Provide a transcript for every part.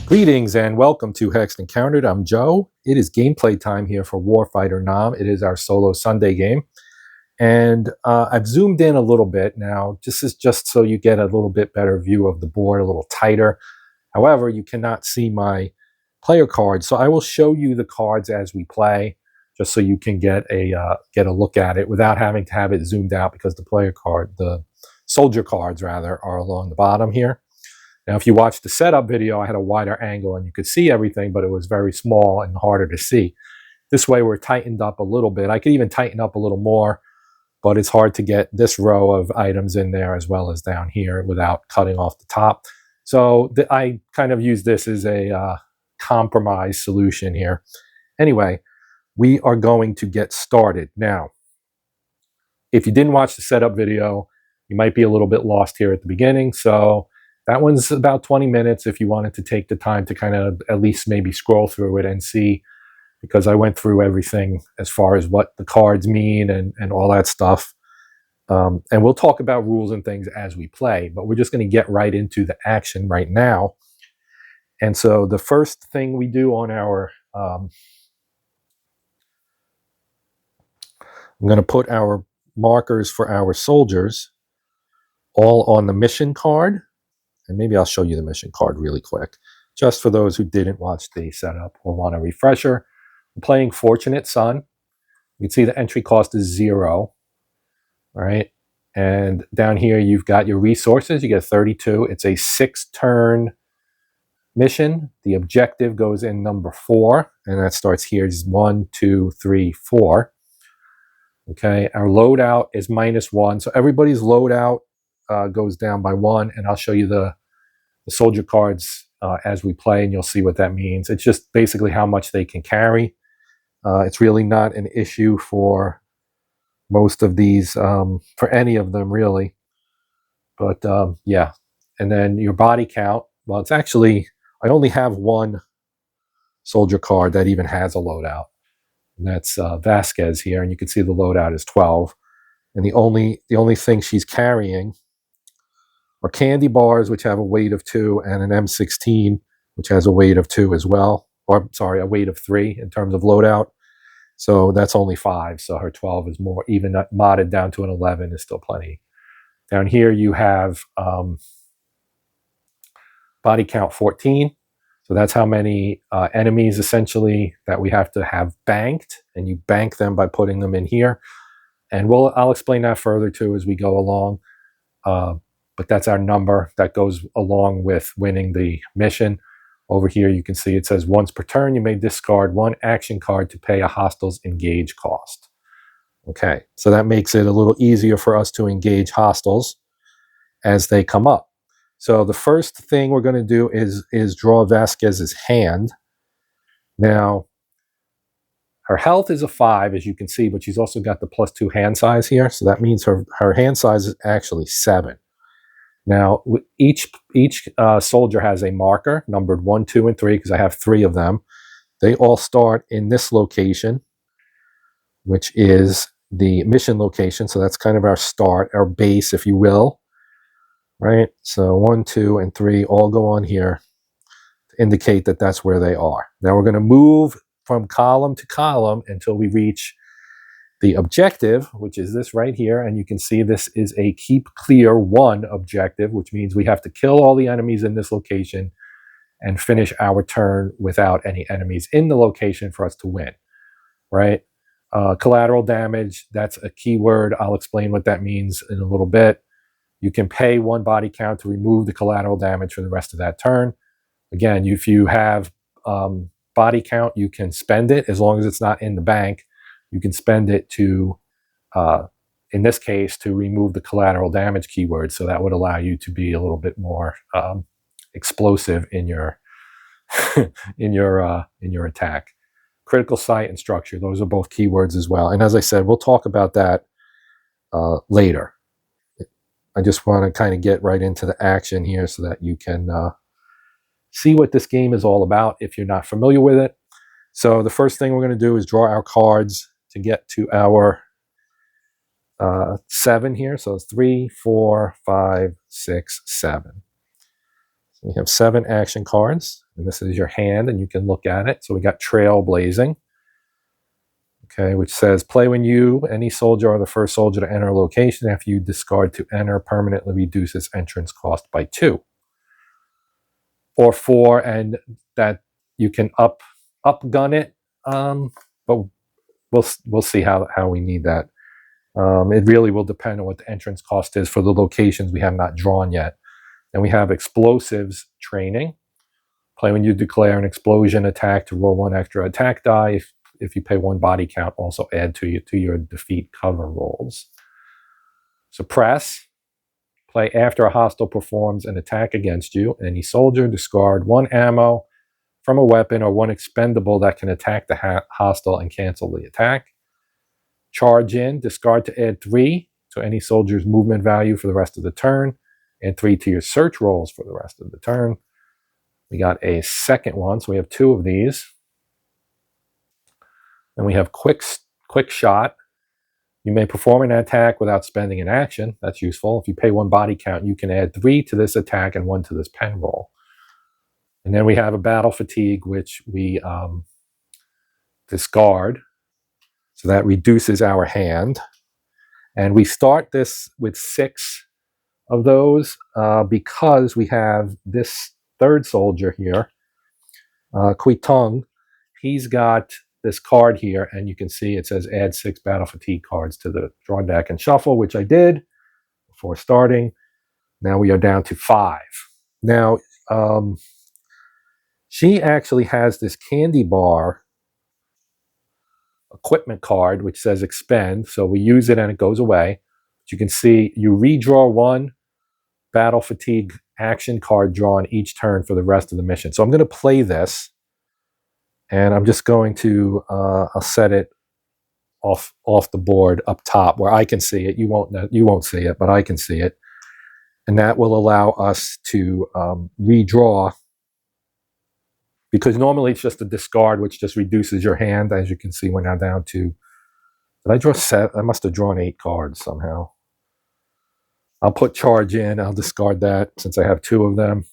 Greetings and welcome to Hexed Encountered. I'm Joe. It is gameplay time here for Warfighter Nam. It is our solo Sunday game. And I've zoomed in a little bit now. This is just so you get a little bit better view of the board, a little tighter. However, you cannot see my player cards. So I will show you the cards as we play, just so you can get a look at it without having to have it zoomed out, because the soldier cards rather, are along the bottom here. Now, if you watch the setup video, I had a wider angle and you could see everything, but it was very small and harder to see. This way, we're tightened up a little bit. I could even tighten up a little more, but it's hard to get this row of items in there as well as down here without cutting off the top. So I kind of use this as a compromise solution here. Anyway, we are going to get started. Now, if you didn't watch the setup video, you might be a little bit lost here at the beginning. So that one's about 20 minutes if you wanted to take the time to kind of at least maybe scroll through it and see, because I went through everything as far as what the cards mean and all that stuff. And we'll talk about rules and things as we play, but we're just going to get right into the action right now. And so the first thing we do on our, I'm going to put our markers for our soldiers all on the mission card. And maybe I'll show you the mission card really quick, just for those who didn't watch the setup or want a refresher. I'm playing Fortunate Son. You can see the entry cost is 0. All right. And down here, you've got your resources. You get 32. It's a 6-turn mission. The objective goes in number 4, and that starts here. It's 1, 2, 3, 4. Okay. Our loadout is -1. So everybody's loadout goes down by 1, and I'll show you the soldier cards as we play, and you'll see what that means. It's just basically how much they can carry. It's really not an issue for most of these, for any of them really. But yeah, and then your body count. Well, it's actually, I only have one soldier card that even has a loadout, and that's Vasquez here, and you can see the loadout is 12. And the only thing she's carrying are candy bars, which have a weight of 2, and an M16, which has a weight of 2 as well. Or, sorry, a weight of 3 in terms of loadout. So that's only 5. So her 12 is more, even modded down to an 11 is still plenty. Down here you have body count 14. So that's how many enemies essentially that we have to have banked, and you bank them by putting them in here. And I'll explain that further too as we go along. But that's our number that goes along with winning the mission. Over here, you can see it says once per turn, you may discard 1 action card to pay a hostile's engage cost. Okay, so that makes it a little easier for us to engage hostiles as they come up. So the first thing we're going to do is draw Vasquez's hand. Now, her health is a 5, as you can see, but she's also got the +2 hand size here. So that means her hand size is actually 7. Now, each soldier has a marker numbered 1, 2, and 3, because I have 3 of them. They all start in this location, which is the mission location. So that's kind of our start, our base, if you will. Right? So 1, 2, and 3 all go on here to indicate that that's where they are. Now we're going to move from column to column until we reach the objective, which is this right here. And you can see this is a keep clear 1 objective, which means we have to kill all the enemies in this location and finish our turn without any enemies in the location for us to win, right? Collateral damage, that's a keyword. I'll explain what that means in a little bit. You can pay 1 body count to remove the collateral damage for the rest of that turn. Again, if you have body count, you can spend it as long as it's not in the bank. You can spend it to, in this case, to remove the collateral damage keyword. So that would allow you to be a little bit more explosive in your in your attack. Critical sight and structure; those are both keywords as well. And as I said, we'll talk about that later. I just want to kind of get right into the action here so that you can see what this game is all about if you're not familiar with it. So the first thing we're going to do is draw our cards to get to our 7 here. So it's 3, 4, 5, 6, 7. So we have 7 action cards. and this is your hand, and you can look at it. So we got Trailblazing, okay, which says play when you, any soldier, are the first soldier to enter a location. After you discard to enter, permanently reduces entrance cost by 2 or 4, and that you can up gun it, but we'll see how we need that. It really will depend on what the entrance cost is for the locations we have not drawn yet. And we have Explosives Training. Play when you declare an explosion attack to roll 1 extra attack die. If you pay 1 body count, also add to your defeat cover rolls. Suppress. Play after a hostile performs an attack against you. Any soldier discard 1 ammo from a weapon or 1 expendable that can attack the hostile and cancel the attack. Charge in. Discard to add 3 to any soldier's movement value for the rest of the turn, and 3 to your search rolls for the rest of the turn. We got a second one, so we have 2 of these. And we have quick shot. You may perform an attack without spending an action. That's useful. If you pay 1 body count, you can add 3 to this attack and 1 to this pen roll. And then we have a battle fatigue, which we discard. So that reduces our hand. And we start this with 6 of those because we have this third soldier here, Tung. He's got this card here, and you can see it says add 6 battle fatigue cards to the draw deck and shuffle, which I did before starting. Now we are down to 5. Now, she actually has this candy bar equipment card, which says expend. So we use it and it goes away. But you can see you redraw 1 battle fatigue action card drawn each turn for the rest of the mission. So I'm going to play this, and I'm just going to I'll set it off the board up top where I can see it. You won't see it, but I can see it, and that will allow us to redraw, because normally it's just a discard, which just reduces your hand. As you can see, we're now down to, did I draw 7? I must have drawn 8 cards somehow. I'll put charge in. I'll discard that since I have 2 of them.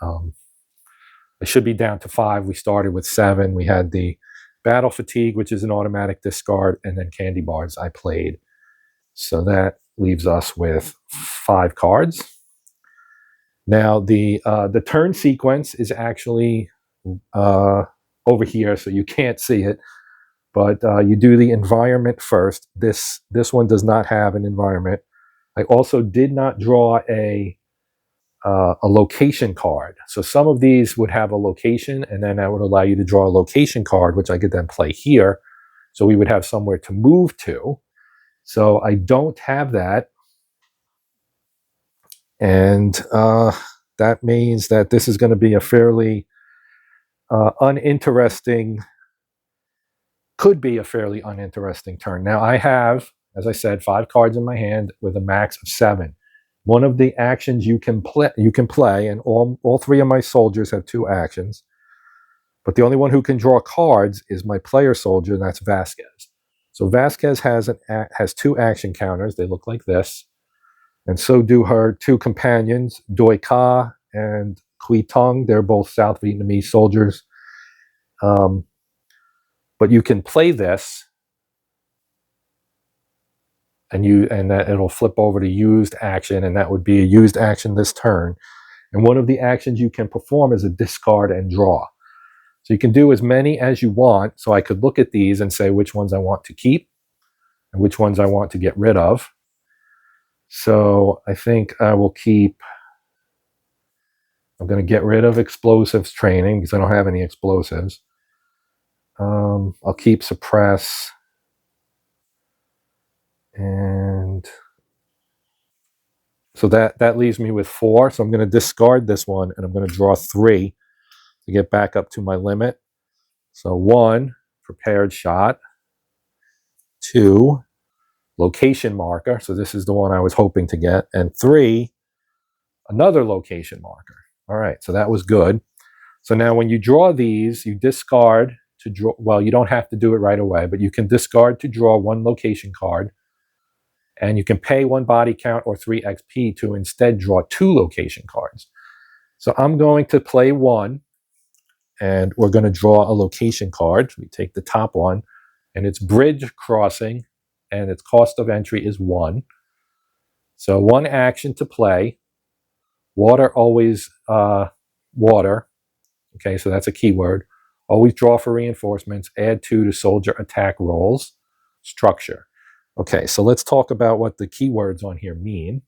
I should be down to 5. We started with 7. We had the battle fatigue, which is an automatic discard, and then candy bars I played. So that leaves us with 5 cards. Now the turn sequence is actually over here, so you can't see it. But you do the environment first. This one does not have an environment. I also did not draw a location card. So some of these would have a location, and then that would allow you to draw a location card, which I could then play here. So we would have somewhere to move to. So I don't have that. And that means that this is going to be a fairly uninteresting turn. Now I have, as I said, 5 cards in my hand with a max of 7. One of the actions you can play, and all 3 of my soldiers have 2 actions, but the only one who can draw cards is my player soldier, and that's Vasquez. So Vasquez has 2 action counters. They look like this, and so do her 2 companions, Doi Ka and Quy Tung. They're both South Vietnamese soldiers. But you can play this, and that it'll flip over to used action, and that would be a used action this turn. And one of the actions you can perform is a discard and draw. So you can do as many as you want. So I could look at these and say which ones I want to keep and which ones I want to get rid of. So I think I will keep, I'm going to get rid of Explosives Training because I don't have any explosives. I'll keep Suppress. And so that leaves me with 4. So I'm going to discard this one, and I'm going to draw 3 to get back up to my limit. So 1, prepared shot. 2, location marker. So this is the one I was hoping to get. And 3, another location marker. All right, so that was good. So now when you draw these, you discard to draw. Well, you don't have to do it right away, but you can discard to draw 1 location card. And you can pay 1 body count or 3 XP to instead draw 2 location cards. So I'm going to play 1 and we're going to draw a location card. We take the top one, and it's bridge crossing, and its cost of entry is 1. So 1 action to play. Water, always water. Okay, so that's a keyword. Always draw for reinforcements. Add 2 to soldier attack rolls. Structure. Okay, so let's talk about what the keywords on here mean.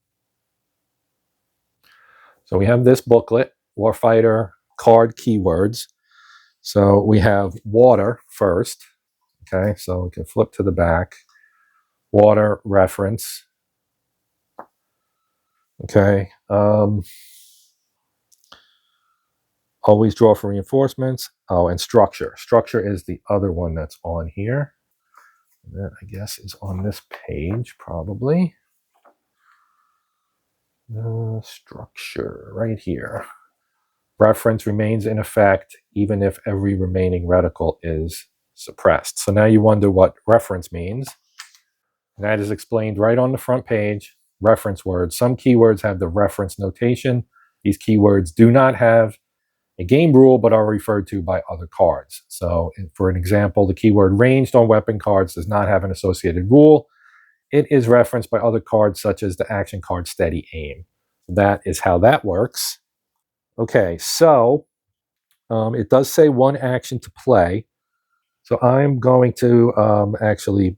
So we have this booklet, Warfighter card keywords. So we have water first. Okay, so we can flip to the back. Water reference. Okay. Always draw for reinforcements. Oh, and structure. Structure is the other one that's on here. That, I guess, is on this page, probably. Structure, right here. Reference remains in effect even if every remaining reticle is suppressed. So now you wonder what reference means. And that is explained right on the front page. Reference words. Some keywords have the reference notation. These keywords do not have a game rule, but are referred to by other cards. So for an example, the keyword ranged on weapon cards does not have an associated rule. It is referenced by other cards such as the action card Steady Aim. That is how that works. Okay, so it does say 1 action to play. So I'm going to actually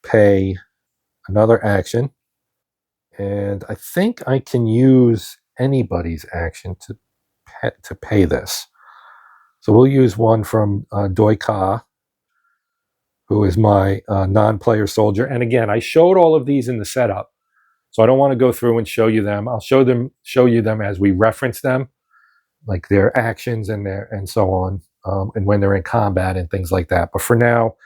pay another action. And I think I can use anybody's action to pay this. So we'll use one from Doi Ka, who is my non-player soldier. And again, I showed all of these in the setup, so I don't want to go through and show you them. I'll show you them as we reference them, like their actions and so on, and when they're in combat and things like that. But for now,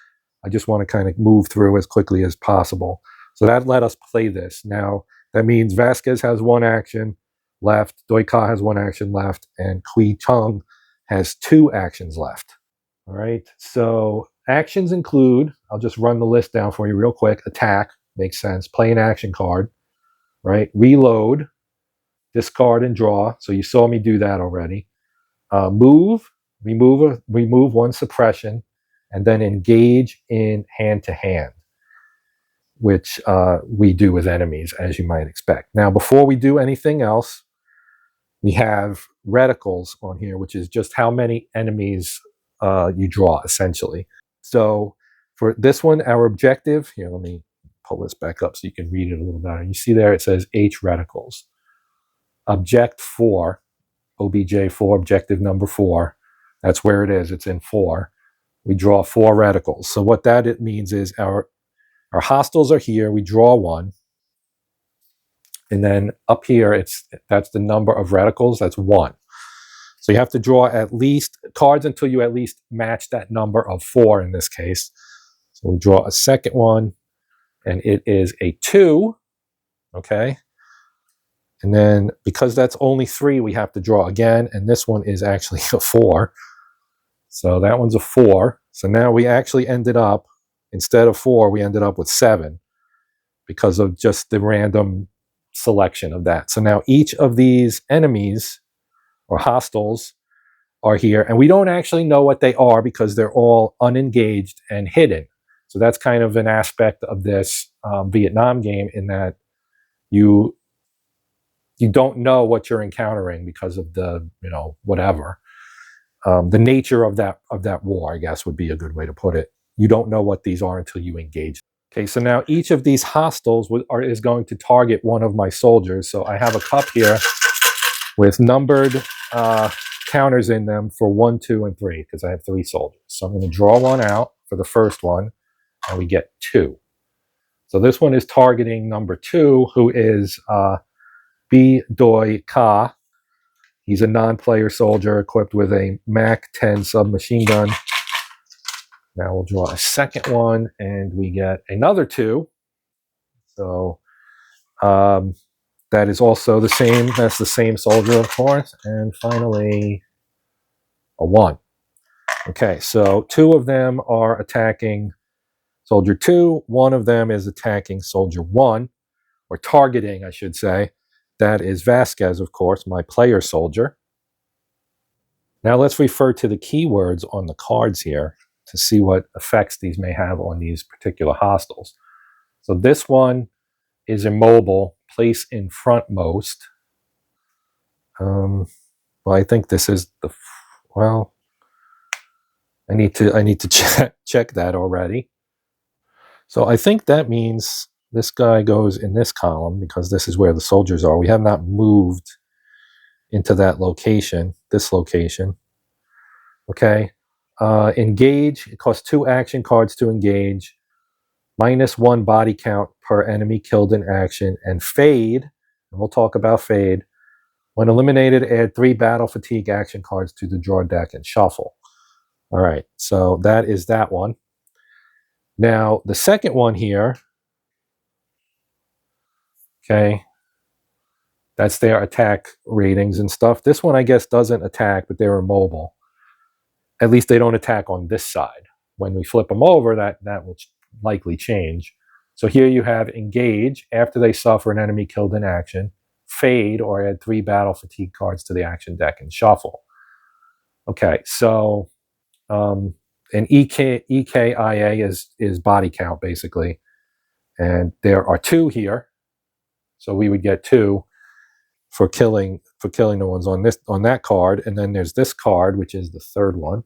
I just want to kind of move through as quickly as possible. So that let us play this. Now, that means Vasquez has 1 action left, Doi Ka has 1 action left, and Kui Chung has 2 actions left. All right, so actions include, I'll just run the list down for you real quick. Attack, makes sense. Play an action card, right? Reload, discard and draw. So you saw me do that already. Move, remove 1 suppression, and then engage in hand-to-hand, which we do with enemies, as you might expect. Now, before we do anything else, we have reticles on here, which is just how many enemies you draw, essentially. So for this one, our objective, here, let me pull this back up so you can read it a little better. You see there, it says H reticles. Object 4, OBJ 4, objective number 4. That's where it is. It's in 4. We draw 4 reticles. So what that means is our hostiles are here. We draw 1. And then up here, that's the number of reticles. That's 1. So you have to draw at least cards until you at least match that number of 4 in this case. So we draw a second one, and it is a 2. Okay. And then because that's only 3, we have to draw again. And this one is actually a 4. So that one's a 4. So now we actually ended up, instead of 4, we ended up with 7 because of just the random selection of that. So now each of these enemies or hostiles are here, and we don't actually know what they are because they're all unengaged and hidden. So that's kind of an aspect of this Vietnam game, in that you don't know what you're encountering because of the, whatever. The nature of that war, I guess, would be a good way to put it. You don't know what these are until you engage. Okay, so now each of these hostiles is going to target one of my soldiers. So I have a cup here with numbered counters in them for 1, 2, and 3, because I have 3 soldiers. So I'm going to draw 1 out for the first one, and we get 2. So this one is targeting number 2, who is B. Doi Ka. He's a non-player soldier equipped with a MAC-10 submachine gun. Now we'll draw a second one, and we get another 2. So that is also the same. That's the same soldier, of course. And finally, a 1. Okay, so 2 of them are attacking soldier 2. 1 of them is attacking soldier 1, or targeting, I should say. That is Vasquez, of course, my player soldier. Now let's refer to the keywords on the cards here to see what effects these may have on these particular hostiles. So this one is immobile, place in frontmost. Well, I think this is the, well, I need to check that already. So I think that means this guy goes in this column because this is where the soldiers are. We have not moved into that location, this location. Okay. Engage, it costs 2 action cards to engage, -1 body count per enemy killed in action, and fade, and we'll talk about fade. When eliminated, add 3 battle fatigue action cards to the draw deck and shuffle. All right, so that is that one. Now, the second one here, okay, that's their attack ratings and stuff. This one, I guess, doesn't attack, but they're immobile. At least they don't attack on this side. When we flip them over, that will likely change. So here you have engage after they suffer an enemy killed in action, fade or add 3 battle fatigue cards to the action deck and shuffle. Okay, so an EKIA is body count basically, and there are 2 here, so we would get 2 for killing the ones on that card, and then there's this card which is the third one.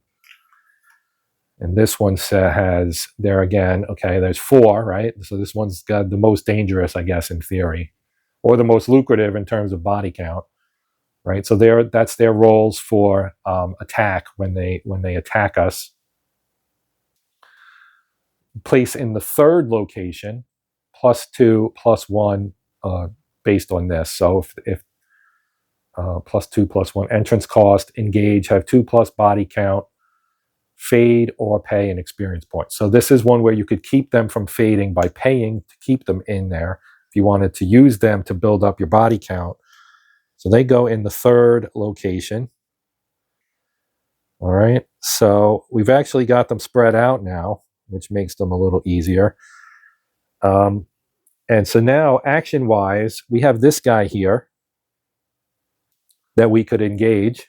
And this one has, there again, okay, there's 4, right? So this one's got the most dangerous, I guess, in theory, or the most lucrative in terms of body count, right? So that's their roles for attack when they attack us. Place in the third location, +2, +1, based on this. So if +2, +1 entrance cost, engage, have 2+ body count, fade or pay an experience point. So this is one where you could keep them from fading by paying to keep them in there if you wanted to use them to build up your body count. So they go in the third location. All right, so we've actually got them spread out now, which makes them a little easier. And so now action-wise, we have this guy here that we could engage.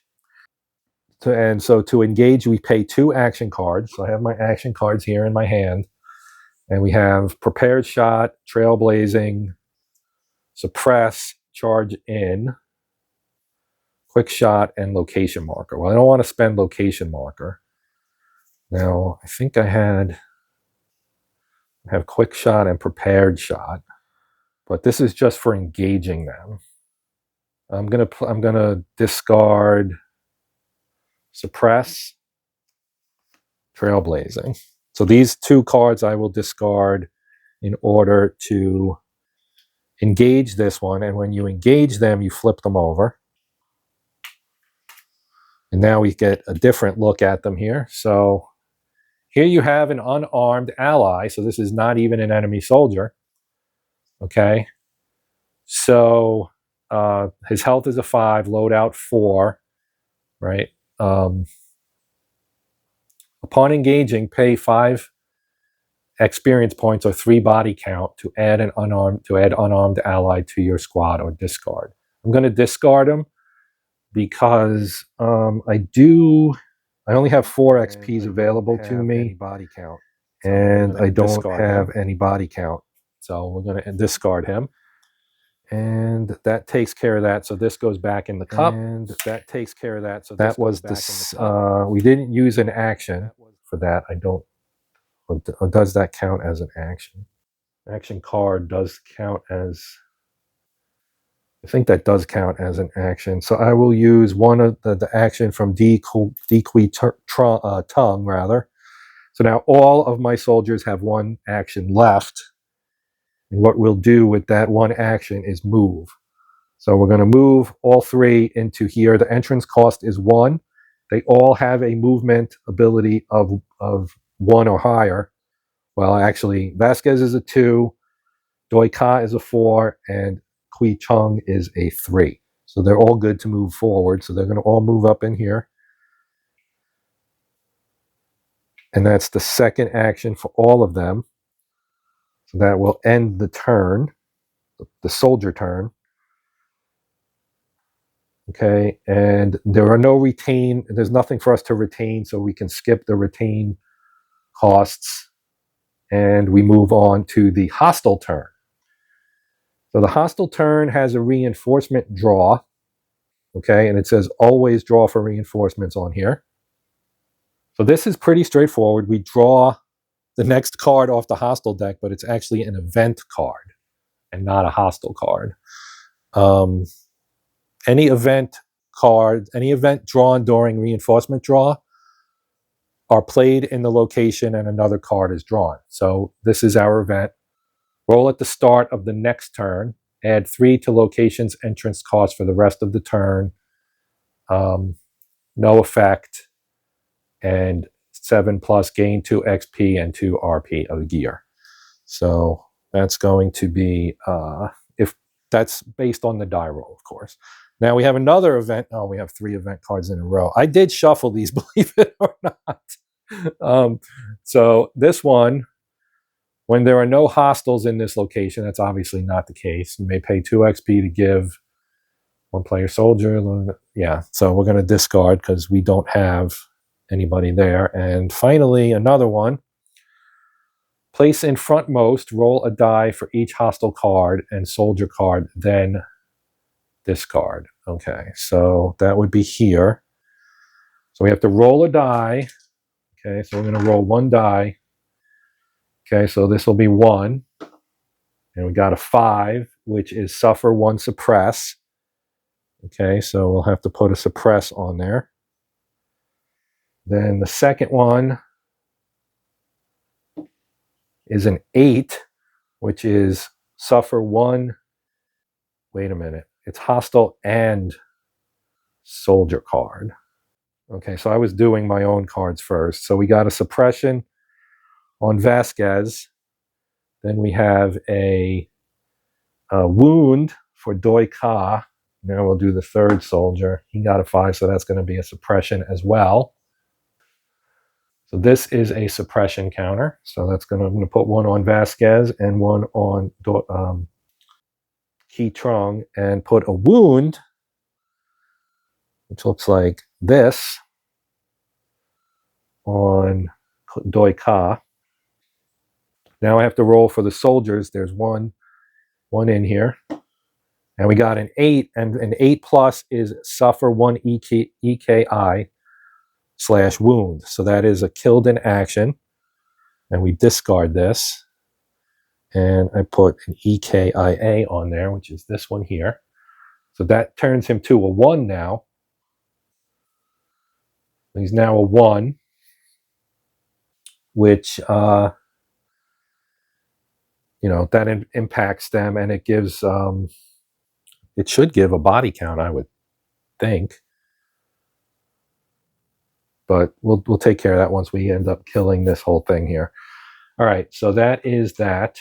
And so to engage, we pay 2 action cards. So I have my action cards here in my hand. And we have prepared shot, trailblazing, suppress, charge in, quick shot, and location marker. Well, I don't want to spend location marker. Now, I think I have quick shot and prepared shot, but this is just for engaging them. I'm gonna discard suppress, trailblazing. So these 2 cards I will discard in order to engage this one, and when you engage them, you flip them over. And now we get a different look at them here. So here you have an unarmed ally, so this is not even an enemy soldier. Okay, so his health is a 5, loadout 4, right? Upon engaging, pay 5 experience points or 3 body count to add an unarmed ally to your squad or discard. I'm going to discard him because I only have 4 XPs available to me, body count, and I don't have any body count. So we're going to discard him. And that takes care of that. So this goes back in the cup. And that takes care of that. So that was this. We didn't use an action for that. I don't. Or does that count as an action? Action card does count as. I think that does count as an action. So I will use one of the action from Dequee Tongue, rather. So now all of my soldiers have 1 action left. And what we'll do with that 1 action is move. So we're going to move all 3 into here. The entrance cost is 1. They all have a movement ability of 1 or higher. Well, actually, Vasquez is a 2, Doi Ka is a 4, and Kui Chung is a 3. So they're all good to move forward. So they're going to all move up in here. And that's the second action for all of them. So that will end the turn, the soldier turn. Okay, and there's nothing for us to retain, so we can skip the retain costs, and we move on to the hostile turn. So the hostile turn has a reinforcement draw, okay, and it says always draw for reinforcements on here. So this is pretty straightforward. We draw the next card off the hostile deck, but it's actually an event card and not a hostile card. Any event drawn during reinforcement draw are played in the location and another card is drawn. So this is our event. Roll at the start of the next turn. Add 3 to location's entrance cost for the rest of the turn. No effect. And 7+ gain 2 XP and 2 RP of gear. So that's going to be, if that's based on the die roll, of course. Now we have another event. Oh, we have 3 event cards in a row. I did shuffle these, believe it or not. So this one, when there are no hostiles in this location, that's obviously not the case. You may pay 2 XP to give 1 player soldier. Yeah, so we're going to discard because we don't have anybody there. And finally, another one. Place in frontmost, roll a die for each hostile card and soldier card, then discard. Okay, so that would be here. So we have to roll a die. Okay, so we're going to roll 1 die. Okay, so this will be 1. And we got a 5, which is suffer 1 suppress. Okay, so we'll have to put a suppress on there. Then the second one is an 8, which is suffer 1. Wait a minute. It's hostile and soldier card. Okay, so I was doing my own cards first. So we got a suppression on Vasquez. Then we have a wound for Doi Ka. Now we'll do the third soldier. He got a 5, so that's going to be a suppression as well. So this is a suppression counter. So I'm going to put 1 on Vasquez and 1 on Ki Trung and put a wound, which looks like this, on Doi Ka. Now I have to roll for the soldiers. There's one in here. And we got an 8, and an 8+ is suffer 1 EKI / wound. So that is a killed in action. And we discard this. And I put an EKIA on there, which is this one here. So that turns him to a 1 now. He's now a 1, which, that impacts them, and it gives, it should give a body count, I would think. But we'll take care of that once we end up killing this whole thing here. All right, so that is that.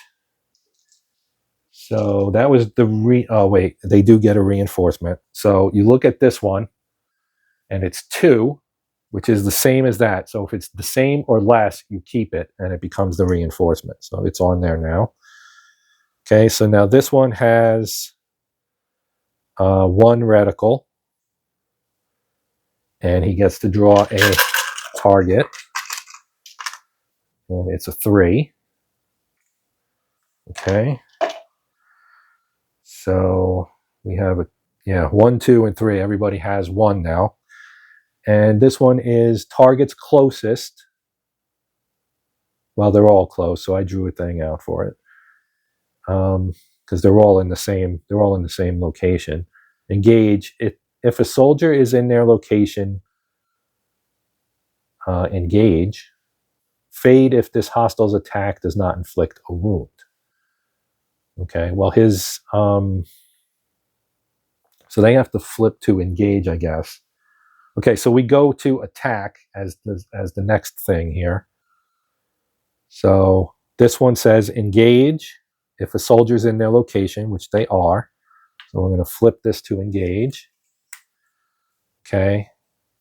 So that was the oh wait, they do get a reinforcement. So you look at this one, and it's 2, which is the same as that. So if it's the same or less, you keep it, and it becomes the reinforcement. So it's on there now. Okay, so now this one has 1 reticle, and he gets to draw a target, and it's a 3. Okay, so we have 1, 2, and 3. Everybody has 1 now, and this one is target's closest. Well, they're all close, so I drew a thing out for it, because they're all in the same location. Engage. If a soldier is in their location, engage. Fade if this hostile's attack does not inflict a wound. Okay, well his, so they have to flip to engage, I guess. Okay, so we go to attack as the next thing here. So this one says engage if a soldier's in their location, which they are. So we're going to flip this to engage. Okay,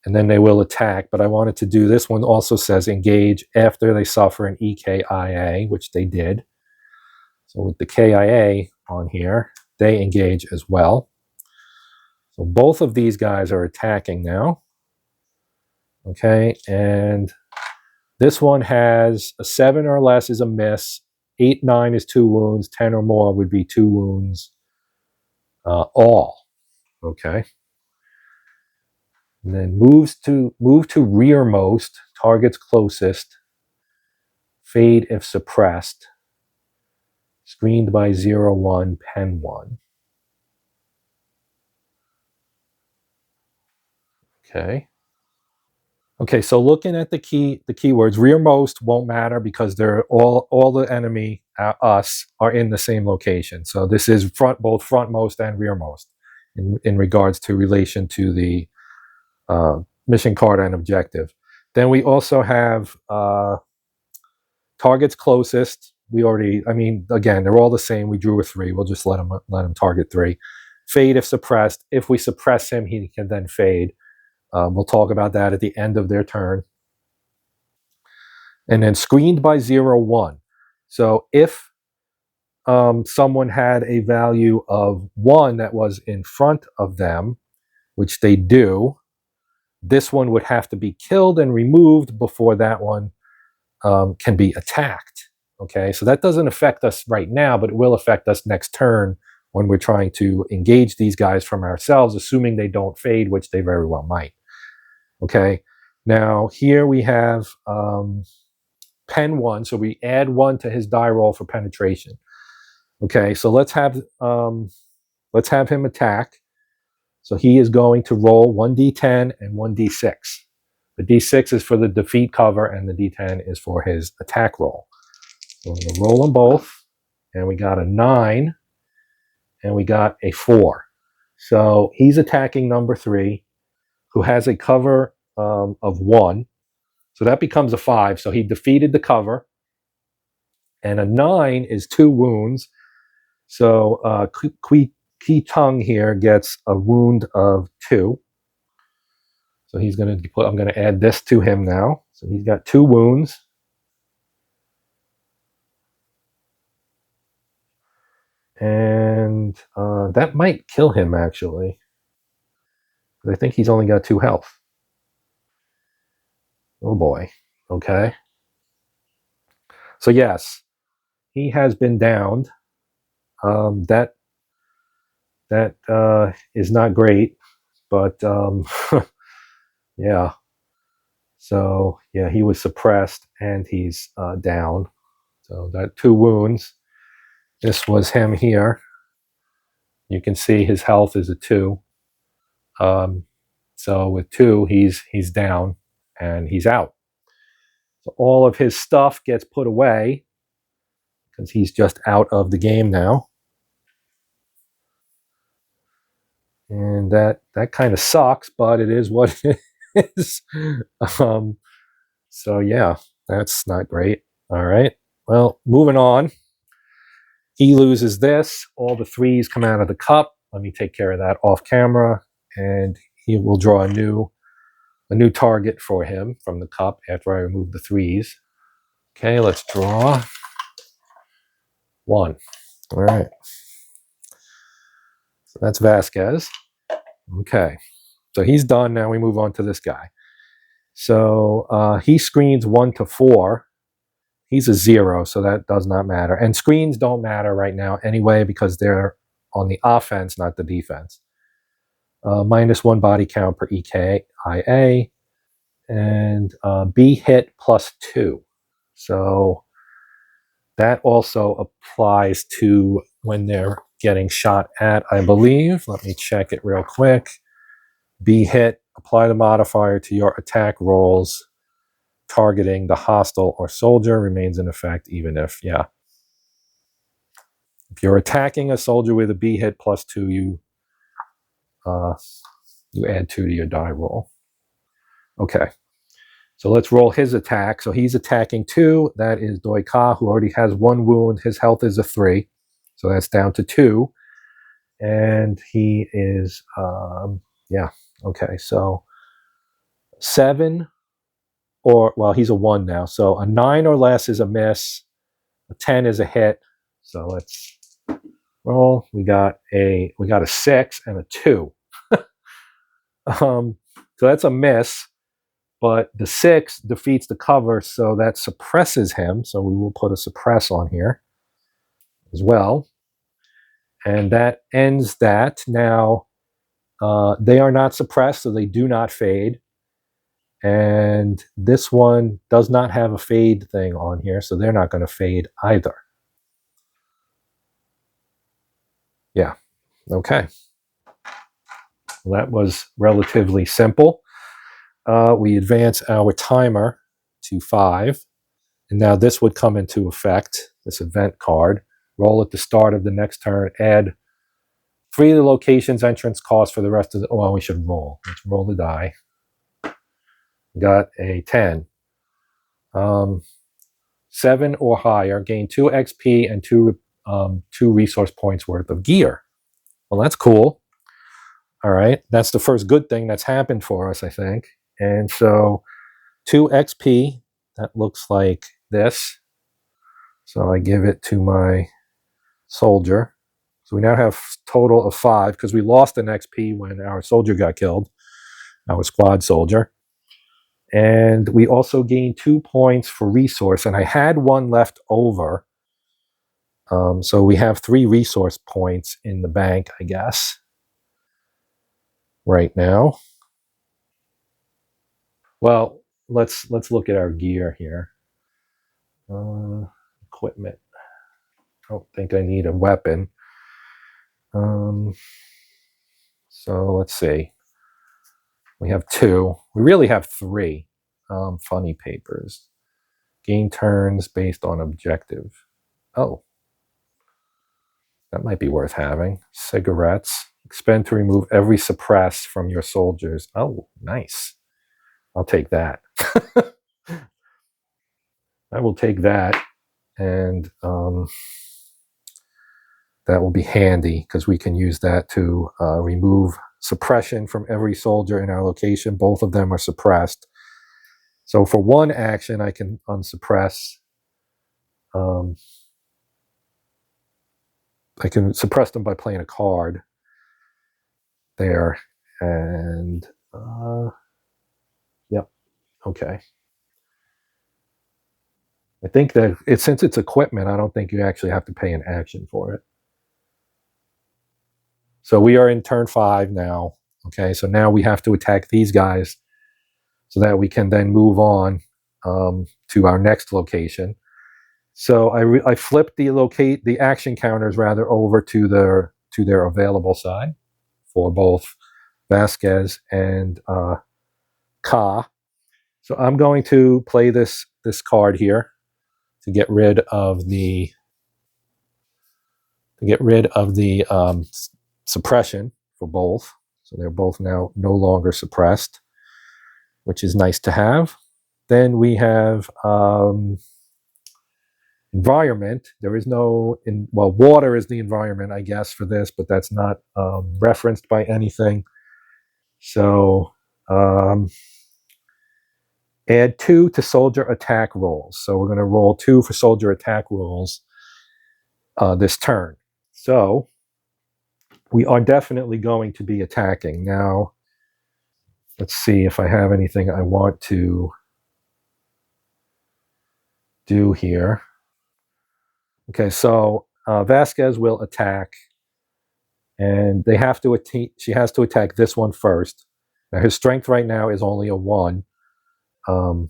and then they will attack, but I wanted to do this one also says engage after they suffer an EKIA, which they did. So with the KIA on here, they engage as well. So both of these guys are attacking now. Okay, and this one has a 7 or less is a miss. 8, 9 is 2 wounds. 10 or more would be 2 wounds. All. Okay. And then move to rearmost, targets closest. Fade if suppressed. Screened by 0, 1, pen 1. Okay. Okay, so looking at the keywords, rearmost won't matter because they're all the enemy, us, are in the same location. So this is both frontmost and rearmost in regards to relation to the mission card and objective. Then we also have targets closest. We already, I mean, again, they're all the same. We drew a 3. We'll just let him target 3. Fade if suppressed. If we suppress him, he can then fade. We'll talk about that at the end of their turn. And then screened by 0, 1. So if someone had a value of 1 that was in front of them, which they do, this one would have to be killed and removed before that one can be attacked. Okay, so that doesn't affect us right now, but it will affect us next turn when we're trying to engage these guys from ourselves, assuming they don't fade, which they very well might. Okay, now here we have pen 1, so we add 1 to his die roll for penetration. Okay, so let's have him attack. So he is going to roll 1d10 and 1d6. The d6 is for the defeat cover, and the d10 is for his attack roll. So we're going to roll them both, and we got a 9, and we got a 4. So he's attacking number 3, who has a cover of 1. So that becomes a 5. So he defeated the cover. And a 9 is 2 wounds. So Ki Tung here gets a wound of 2. So he's going to I'm going to add this to him now. So he's got 2 wounds. And that might kill him, actually. I think he's only got 2 health. Oh boy. Okay. So yes, he has been downed. That is not great, but yeah. So yeah, he was suppressed and he's down. So that 2 wounds. This was him here. You can see his health is a 2. So with 2, he's down and he's out. So all of his stuff gets put away because he's just out of the game now. And that kind of sucks, but it is what it is. So yeah, that's not great. All right. Well, moving on. He loses this. All the 3s come out of the cup. Let me take care of that off camera, and he will draw a new target for him from the cup after I remove the 3s. Okay, let's draw 1. All right. So that's Vasquez. Okay. So he's done. Now we move on to this guy. So he screens 1 to 4. He's a 0, so that does not matter. And screens don't matter right now anyway because they're on the offense, not the defense. -1 body count per EKIA. And B hit +2. So that also applies to when they're getting shot at, I believe. Let me check it real quick. B hit, apply the modifier to your attack rolls. Targeting the hostile or soldier remains in effect even if, yeah. If you're attacking a soldier with a B hit +2, you add 2 to your die roll. Okay. So let's roll his attack. So he's attacking 2. That is Doi Ka, who already has 1 wound. His health is a 3. So that's down to 2. And he is, yeah. Okay. So 7 or, well, he's a 1 now. So a 9 or less is a miss. A 10 is a hit. So let's roll. We got a 6 and a 2. So that's a miss, but the 6 defeats the cover, so that suppresses him. So we will put a suppress on here as well. And that ends that. Now, they are not suppressed, so they do not fade. And this one does not have a fade thing on here, so they're not going to fade either. Yeah, okay. Well, that was relatively simple. We advance our timer to 5. And now this would come into effect, this event card. Roll at the start of the next turn, add 3 of the location's entrance cost for the rest of the... Well, we should roll. Let's roll the die. Got a 10. 7 or higher, gain 2 XP and 2 resource points worth of gear. Well, that's cool. All right, that's the first good thing that's happened for us, I think. And so 2 XP, that looks like this. So I give it to my soldier. So we now have a total of 5 because we lost an XP when our soldier got killed, our squad soldier. And we also gained 2 points for resource, and I had 1 left over. So we have 3 resource points in the bank, I guess, right now. Well, let's look at our gear here. Equipment. I don't think I need a weapon. So let's see. We have 2. We really have 3. Funny papers. Gain turns based on objective. Oh. That might be worth having. Cigarettes. Expend to remove every suppress from your soldiers. Oh, nice. I'll take that. I will take that, and that will be handy because we can use that to remove suppression from every soldier in our location. Both of them are suppressed. So for 1 action, I can unsuppress. I can suppress them by playing a card there. And, yep, okay. I think that since it's equipment, I don't think you actually have to pay an action for it. So we are in turn 5 now. Okay, so now we have to attack these guys so that we can then move on to our next location. So I flipped the action counters rather over to their available side for both Vasquez and Ka. So I'm going to play this card here to get rid of the suppression for both. So they're both now no longer suppressed, which is nice to have. Then we have environment. There is no, water is the environment, I guess, for this, but that's not referenced by anything. So add 2 to soldier attack rolls. So we're going to roll 2 for soldier attack rolls this turn. So we are definitely going to be attacking. Now, let's see if I have anything I want to do here. Okay, so Vasquez will attack, and they have to she has to attack this one first. Now, his strength right now is only a 1. And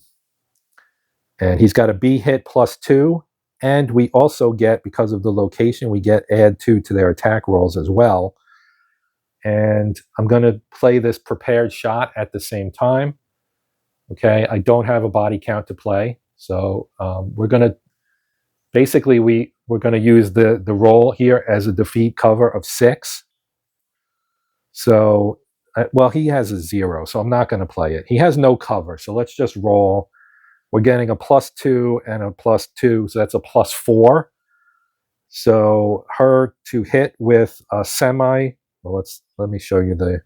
he's got a B hit +2. And we also get, because of the location, we get add 2 to their attack rolls as well. And I'm going to play this prepared shot at the same time. Okay, I don't have a body count to play. So we're going to, basically, we're going to use the roll here as a defeat cover of 6. So, well, he has a 0, so I'm not going to play it. He has no cover, so let's just roll. We're getting a +2 and a +2, so that's a +4. So her to hit with a semi, well, let me show you the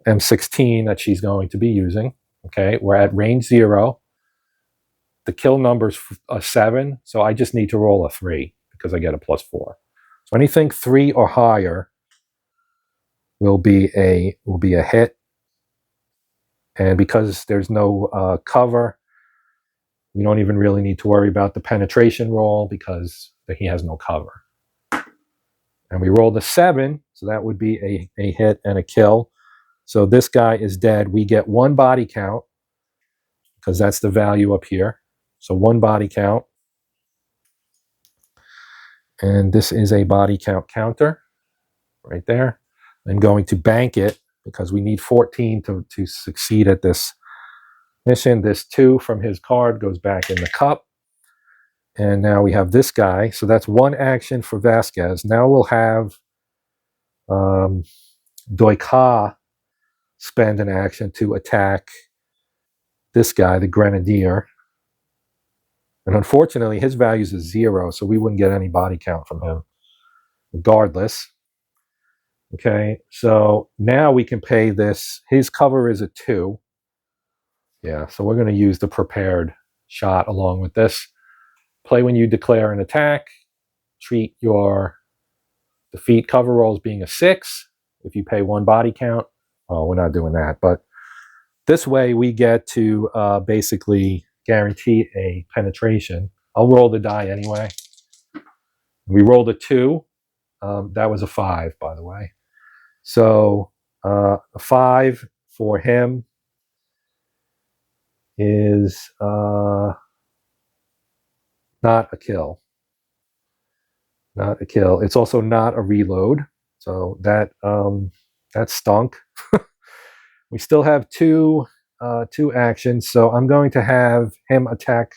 M16 that she's going to be using. Okay, we're at range 0. The kill number's a 7, so I just need to roll a 3 because I get a +4. So anything 3 or higher will be a hit. And because there's no cover, we don't even really need to worry about the penetration roll because he has no cover. And we rolled a 7, so that would be a hit and a kill. So this guy is dead. We get 1 body count because that's the value up here. So 1 body count. And this is a body count counter right there. I'm going to bank it because we need 14 to succeed at this mission. This 2 from his card goes back in the cup. And now we have this guy. So that's 1 action for Vasquez. Now we'll have Doika spend an action to attack this guy, the Grenadier. And unfortunately, his value is 0, so we wouldn't get any body count from him regardless. Okay, so now we can pay this. His cover is a 2. Yeah, so we're going to use the prepared shot along with this. Play when you declare an attack. Treat your defeat cover roll as being a 6 if you pay 1 body count. Oh, we're not doing that, but this way we get to basically guarantee a penetration. I'll roll the die anyway. We rolled a 2. That was a 5, by the way. So a 5 for him is not a kill. Not a kill. It's also not a reload. So that stunk. We still have two actions, so I'm going to have him attack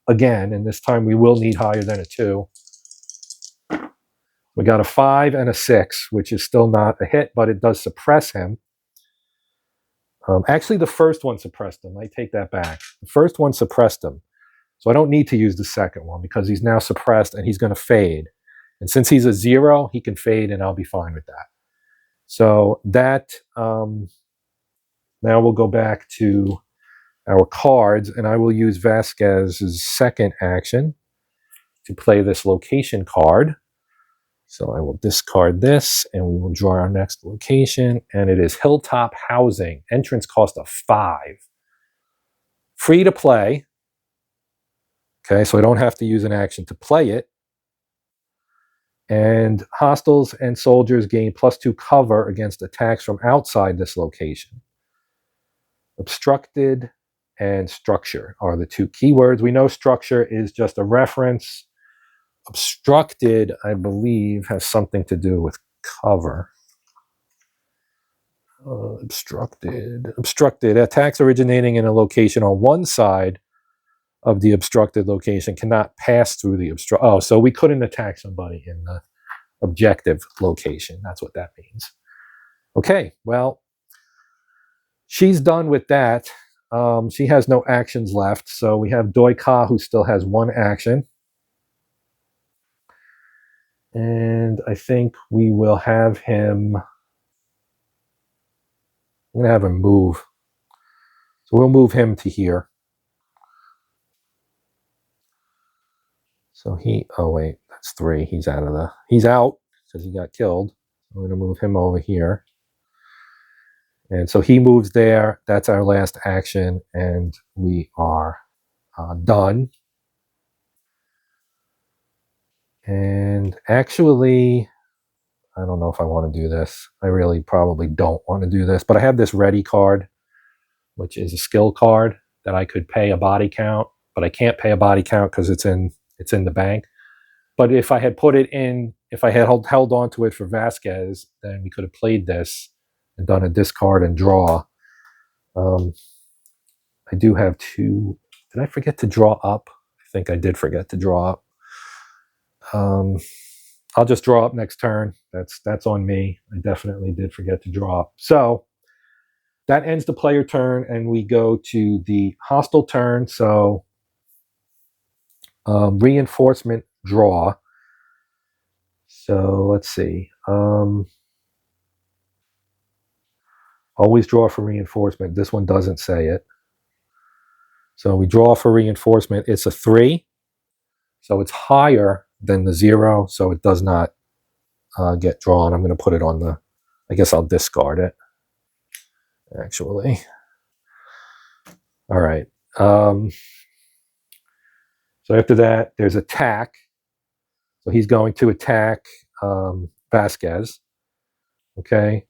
again, and this time we will need higher than a 2. We got a 5 and a 6, which is still not a hit, but it does suppress him. Actually, the first one suppressed him. I take that back. The first one suppressed him. So I don't need to use the second one because he's now suppressed and he's going to fade. And since he's a 0, he can fade and I'll be fine with that. So that, now we'll go back to our cards and I will use Vasquez's second action to play this location card. So I will discard this and we will draw our next location, and it is Hilltop Housing. Entrance cost of 5. Free to play. Okay, so I don't have to use an action to play it. And hostiles and soldiers gain +2 cover against attacks from outside this location. Obstructed and structure are the 2 keywords. We know structure is just a reference. Obstructed, I believe, has something to do with cover. Obstructed. Attacks originating in a location on one side of the obstructed location cannot pass through the Oh, so we couldn't attack somebody in the objective location. That's what that means. Okay, well, she's done with that. She has no actions left. So we have Doika, who still has 1 action. And I think we will have him... I'm going to have him move. So we'll move him to here. So oh wait, that's 3. He's out because he got killed. I'm going to move him over here. And so he moves there. That's our last action, and we are done. And actually, I don't know if I want to do this. I really probably don't want to do this, but I have this ready card, which is a skill card that I could pay a body count, but I can't pay a body count because it's in the bank. But if I had put it in, if I had held on to it for Vasquez, then we could have played this and done a discard and draw. I do have 2. Did I forget to draw up? I think I did forget to draw up. I'll just draw up next turn. That's on me. I definitely did forget to draw up. So that ends the player turn, and we go to the hostile turn. So reinforcement draw. So let's see. Always draw for reinforcement. This one doesn't say it. So we draw for reinforcement. It's a 3. So it's higher than the 0. So it does not get drawn. I'm going to put it on the... I guess I'll discard it, actually. All right. So after that, there's attack. So he's going to attack Vasquez. Okay.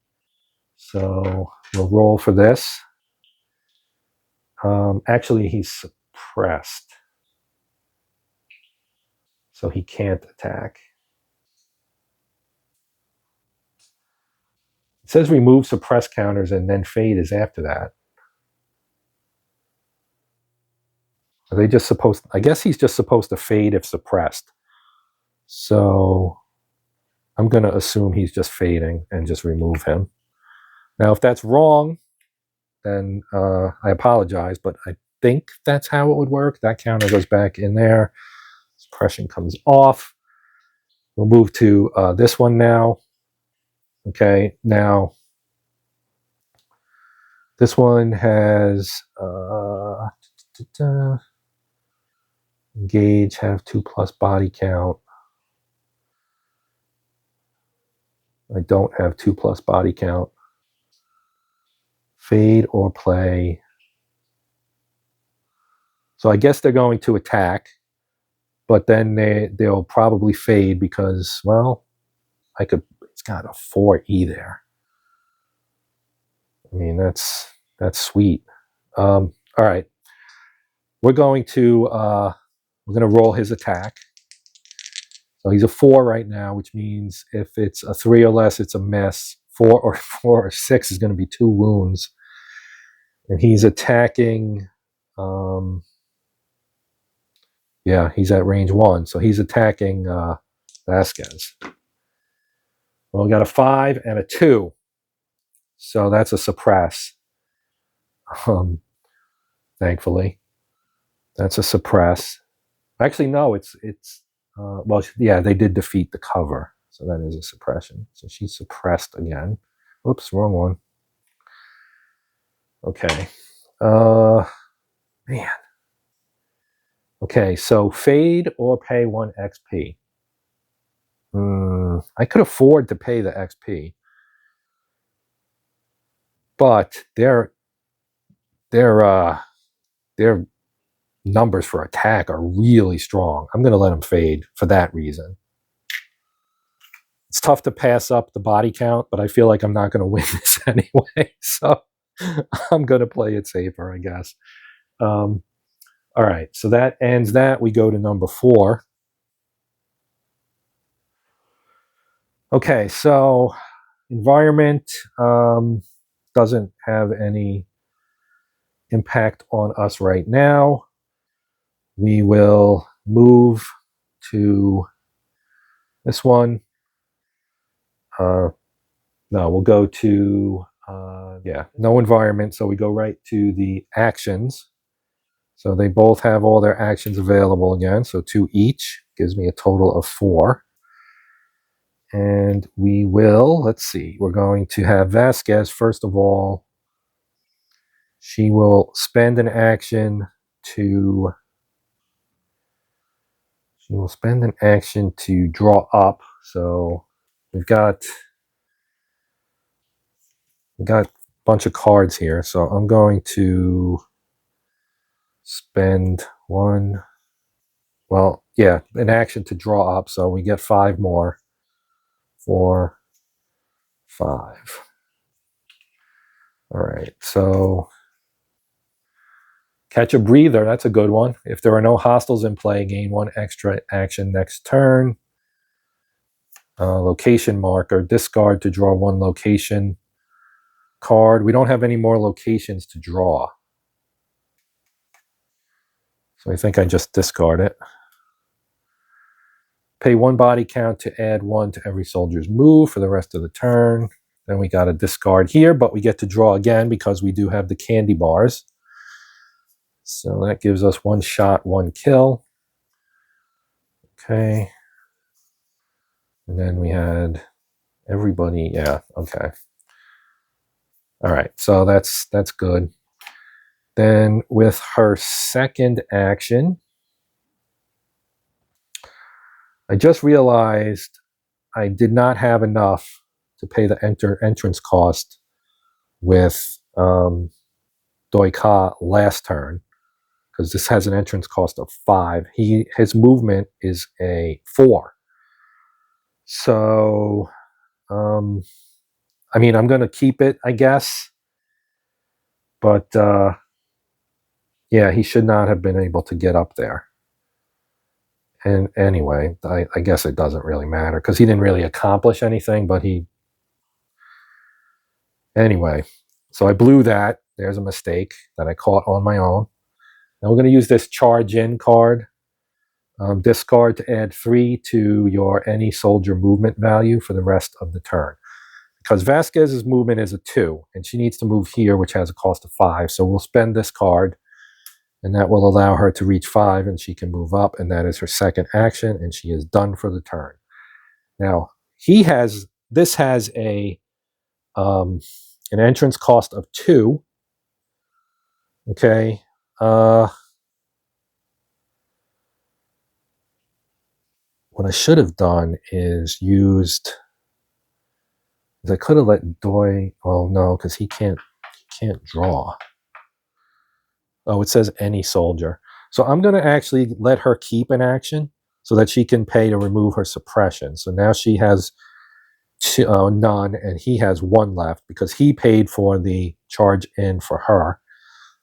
So we'll roll for this. Actually, he's suppressed. So he can't attack. It says remove suppress counters and then fade is after that. Are they just supposed? I guess he's just supposed to fade if suppressed. So I'm going to assume he's just fading and just remove him. Now, if that's wrong, then I apologize, but I think that's how it would work. That counter goes back in there. Suppression comes off. We'll move to this one now. Okay, now this one has engage, have 2+ body count. I don't have 2+ body count. Fade or play. So I guess they're going to attack, but then they'll probably fade because, well, it's got a 4E there. I mean, that's sweet. All right. We're going to roll his attack. So he's a 4 right now, which means if it's a 3 or less, it's a miss. 4 or 6 is going to be 2 wounds. And he's attacking, yeah, he's at range 1. So he's attacking Vasquez. Well, we got a 5 and a 2. So that's a suppress. Thankfully. That's a suppress. Actually, no, it's well, yeah, they did defeat the cover. So that is a suppression. So she's suppressed again. Oops, wrong one. Okay. Man. Okay, so fade or pay 1 XP. I could afford to pay the XP. But their numbers for attack are really strong. I'm going to let them fade for that reason. It's tough to pass up the body count, but I feel like I'm not going to win this anyway. So I'm going to play it safer, I guess. All right, so that ends that. We go to number 4. Okay, so environment doesn't have any impact on us right now. We will move to this one. No, we'll go to, no environment. So we go right to the actions. So they both have all their actions available again. So 2 each gives me a total of 4. And we will, let's see, we're going to have Vasquez, first of all, she will spend an action to draw up. So we've got a bunch of cards here. So I'm going to spend an action to draw up. So we get 5 more. 4, 5. All right, so catch a breather, that's a good one. If there are no hostiles in play, gain 1 extra action next turn. Location marker, discard to draw 1 location card. We don't have any more locations to draw. So I think I just discard it. Pay 1 body count to add 1 to every soldier's move for the rest of the turn. Then we got a discard here, but we get to draw again because we do have the candy bars. So that gives us 1 shot, 1 kill. Okay. And then we had everybody, yeah, okay. All right, so that's good. Then with her second action, I just realized I did not have enough to pay the entrance cost with the Doi Ka last turn, because this has an entrance cost of 5. His movement is a 4. So, I mean, I'm going to keep it, I guess. But, yeah, he should not have been able to get up there. And anyway, I guess it doesn't really matter, because he didn't really accomplish anything, but he... Anyway, so I blew that. There's a mistake that I caught on my own. Now we're going to use this charge in card. Discard to add 3 to your any soldier movement value for the rest of the turn. Because Vasquez's movement is a 2, and she needs to move here, which has a cost of 5. So we'll spend this card, and that will allow her to reach 5, and she can move up, and that is her second action, and she is done for the turn. Now, this has an entrance cost of 2. Okay. What I should have done is used... I could have let Doi... Well, no, because he can't draw. Oh, it says any soldier. So I'm going to actually let her keep an action so that she can pay to remove her suppression. So now she has none, and he has 1 left because he paid for the charge in for her.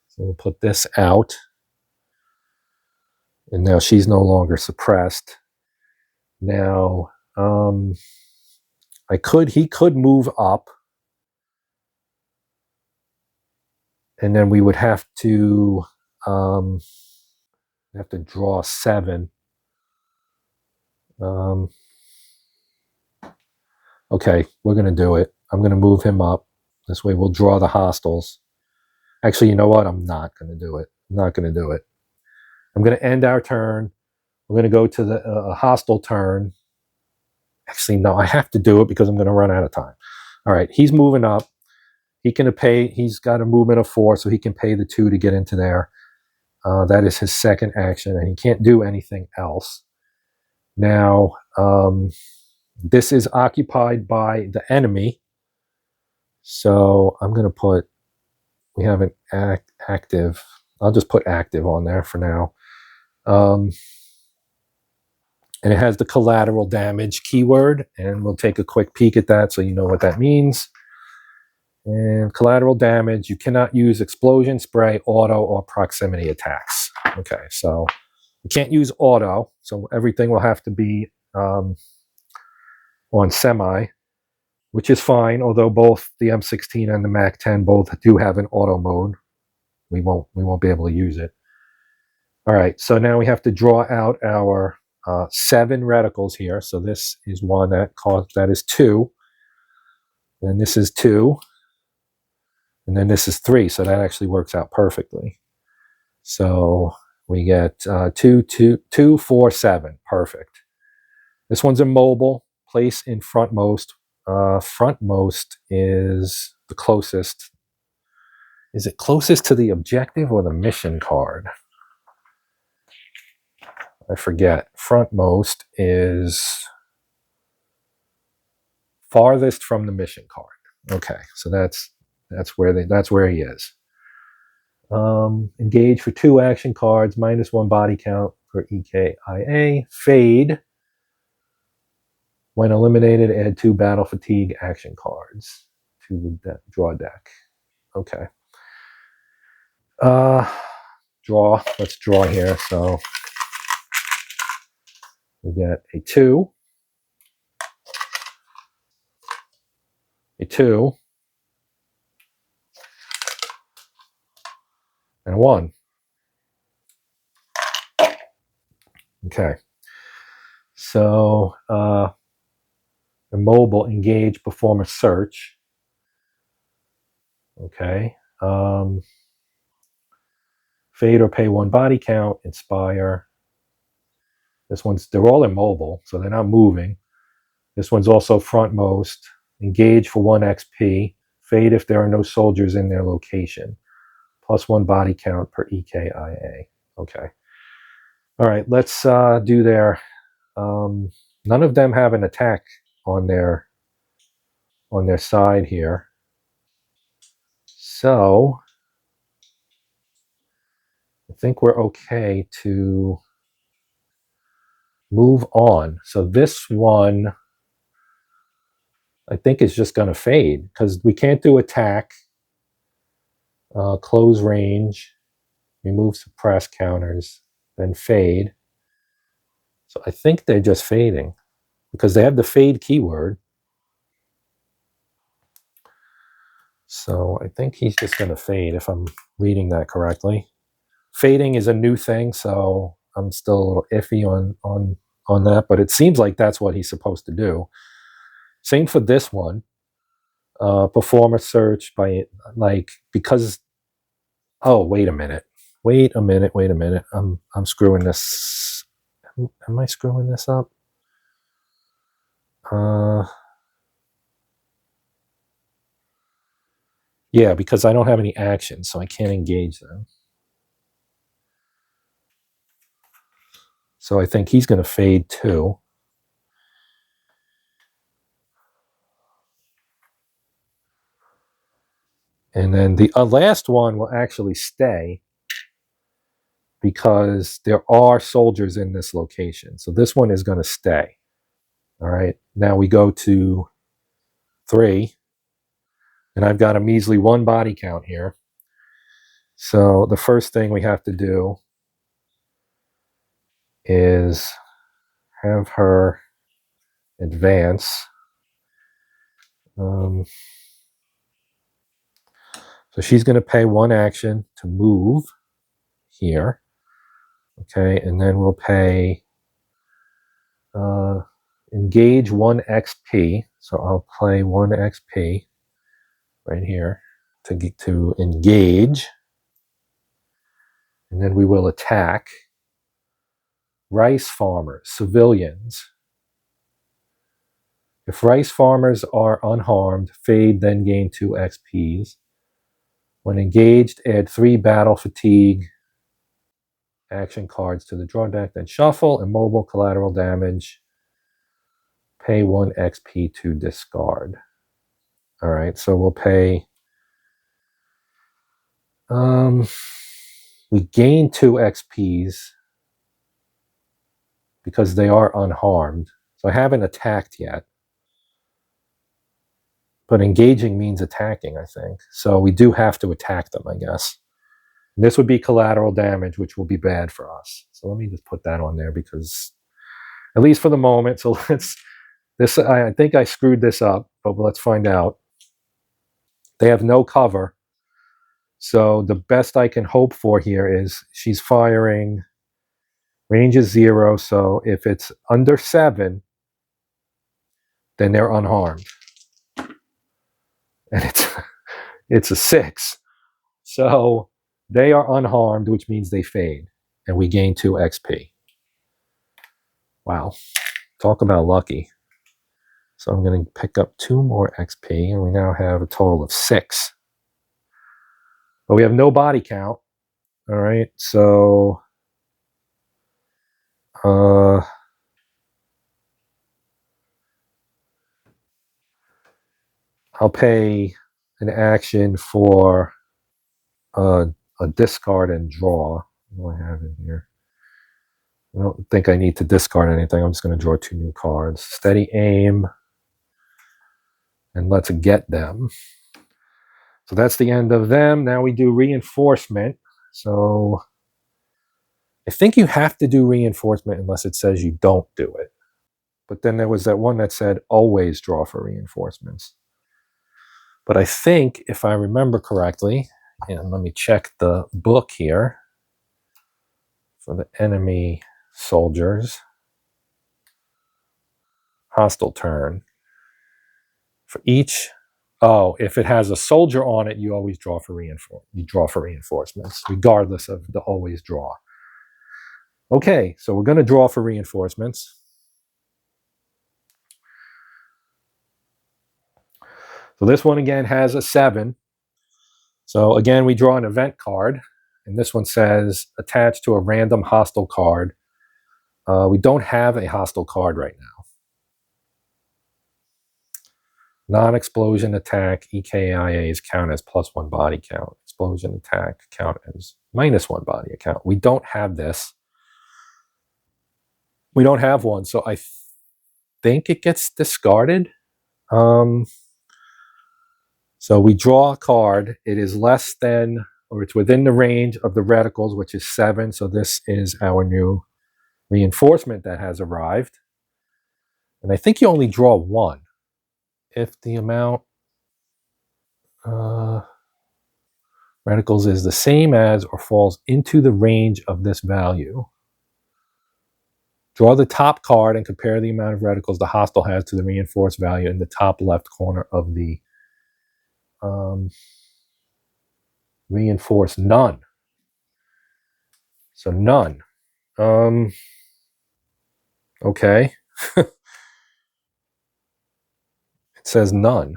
So we'll put this out. And now she's no longer suppressed. Now, he could move up. And then we would have to draw 7. Okay, we're going to do it. I'm going to move him up. This way we'll draw the hostiles. Actually, you know what? I'm not going to do it. I'm not going to do it. I'm going to end our turn. We're going to go to the hostile turn. Actually, no, I have to do it because I'm going to run out of time. All right, he's moving up. He's got a movement of 4, so he can pay the 2 to get into there. That is his second action, and he can't do anything else. Now, this is occupied by the enemy. So I'm going to put... We have an active... I'll just put active on there for now. And it has the collateral damage keyword, and we'll take a quick peek at that so you know what that means. And collateral damage, you cannot use explosion, spray, auto, or proximity attacks. Okay, so you can't use auto, so everything will have to be on semi, which is fine, although both the M16 and the MAC-10 both do have an auto mode. We won't be able to use it. All right, so now we have to draw out our 7 reticles here. So this is one that is 2. And this is 2. And then this is 3. So that actually works out perfectly. So we get 2, 4, 7. Perfect. This one's immobile. Place in frontmost. Frontmost is the closest. Is it closest to the objective or the mission card? I forget. Frontmost is farthest from the mission card. Okay, so that's where he is. Engage for 2 action cards, -1 body count for EKIA. Fade. When eliminated, add 2 battle fatigue action cards to the draw deck. Okay. Draw. Let's draw here. So we get a 2, a 2, and a 1. Okay. So immobile, engage, perform a search. Okay. Fade or pay 1 body count, inspire. They're all immobile, so they're not moving. This one's also frontmost. Engage for 1 XP. Fade if there are no soldiers in their location. +1 body count per EKIA. Okay. All right, let's do their... none of them have an attack on their side here. So I think we're okay to move on. So this one, I think, is just going to fade because we can't do attack, close range, remove suppress counters, then fade. So I think they're just fading because they have the fade keyword. So I think he's just going to fade if I'm reading that correctly. Fading is a new thing, so I'm still a little iffy on that, but it seems like that's what he's supposed to do. Same for this one. Perform a search by, like, because, oh, wait a minute. I'm screwing this. Am I screwing this up? Yeah, because I don't have any action, so I can't engage them. So I think he's going to fade too. And then the last one will actually stay because there are soldiers in this location. So this one is going to stay. All right. Now we go to 3. And I've got a measly 1 body count here. So the first thing we have to do is have her advance. So she's going to pay 1 action to move here. Okay, and then we'll pay engage 1 XP. So I'll play 1 XP right here to engage. And then we will attack rice farmers, civilians. If rice farmers are unharmed, fade, then gain 2 XPs. When engaged, add 3 battle fatigue action cards to the draw deck, then shuffle. Immobile collateral damage. Pay 1 XP to discard. All right, so we'll pay. We gain 2 XPs because they are unharmed. So I haven't attacked yet. But engaging means attacking, I think. So we do have to attack them, I guess. And this would be collateral damage, which will be bad for us. So let me just put that on there because, at least for the moment, so I think I screwed this up, but let's find out. They have no cover. So the best I can hope for here is she's firing, range is 0. So if it's under 7, then they're unharmed. And it's a 6. So they are unharmed, which means they fade. And we gain 2 XP. Wow. Talk about lucky. So I'm going to pick up 2 more XP, and we now have a total of 6. But we have no body count. All right, so I'll pay an action for a discard and draw. What do I have in here? I don't think I need to discard anything. I'm just going to draw 2 new cards. Steady aim. And let's get them. So that's the end of them. Now we do reinforcement. So I think you have to do reinforcement unless it says you don't do it. But then there was that one that said always draw for reinforcements. But I think, if I remember correctly, and let me check the book here for the enemy soldiers. Hostile turn. For each, if it has a soldier on it, you always draw for reinforcements, regardless of the always draw. Okay, so we're going to draw for reinforcements. So this one again has a 7. So again, we draw an event card, and this one says attached to a random hostile card. We don't have a hostile card right now. Non-explosion attack EKIAs count as +1 body count. Explosion attack count as -1 body account. We don't have this. We don't have one, so I think it gets discarded. So we draw a card. It is less than, or it's within the range of the reticles, which is 7. So this is our new reinforcement that has arrived. And I think you only draw 1. If the amount reticles is the same as or falls into the range of this value, draw the top card and compare the amount of reticles the hostile has to the reinforced value in the top left corner of the reinforced. None. So none. Okay. It says none.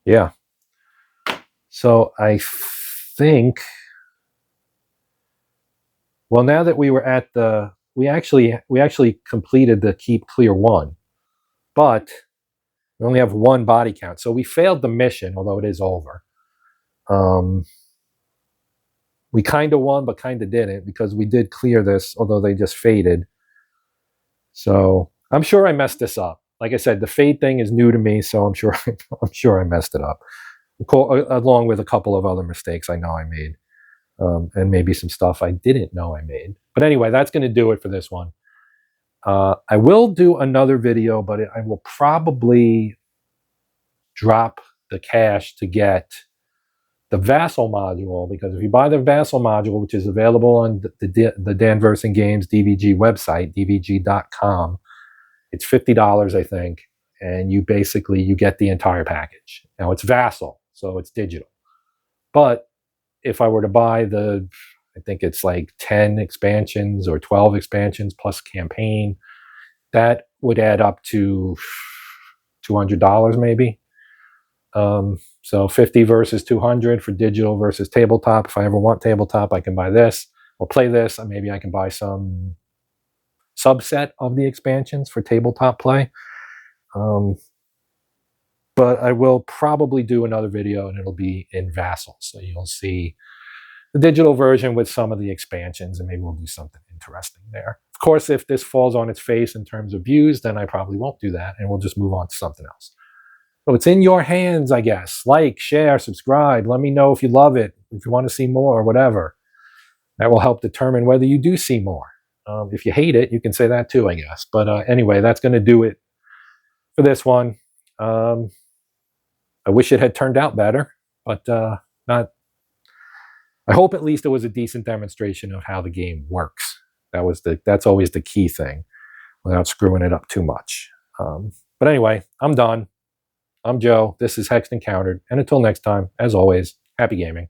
Yeah. So I think, well, now that we were at the, we actually completed the keep clear 1, but we only have 1 body count. So we failed the mission, although it is over. We kind of won, but kind of didn't, because we did clear this, although they just faded. So I'm sure I messed this up. Like I said, the fade thing is new to me, so I'm sure I messed it up, along with a couple of other mistakes I know I made, and maybe some stuff I didn't know I made. But anyway, that's going to do it for this one. I will do another video, but I will probably drop the cash to get the Vassal module, because if you buy the Vassal module, which is available on the Dan Verssen Games DVG website, dvg.com, it's $50, I think, and you get the entire package. Now it's Vassal, so it's digital. But if I were to buy I think it's like 10 expansions or 12 expansions plus campaign, that would add up to $200 maybe. So 50 versus 200 for digital versus tabletop. If I ever want tabletop, I can buy this or play this. Maybe I can buy some subset of the expansions for tabletop play. But I will probably do another video, and it'll be in Vassal. So you'll see the digital version with some of the expansions, and maybe we'll do something interesting there. Of course, if this falls on its face in terms of views, then I probably won't do that, and we'll just move on to something else. So it's in your hands, I guess. Like, share, subscribe. Let me know if you love it, if you want to see more or whatever. That will help determine whether you do see more. If you hate it, you can say that too, I guess. But anyway, that's going to do it for this one. I wish it had turned out better, but not. I hope at least it was a decent demonstration of how the game works. That's always the key thing, without screwing it up too much. But anyway, I'm done. I'm Joe. This is Hexed Encountered. And until next time, as always, happy gaming.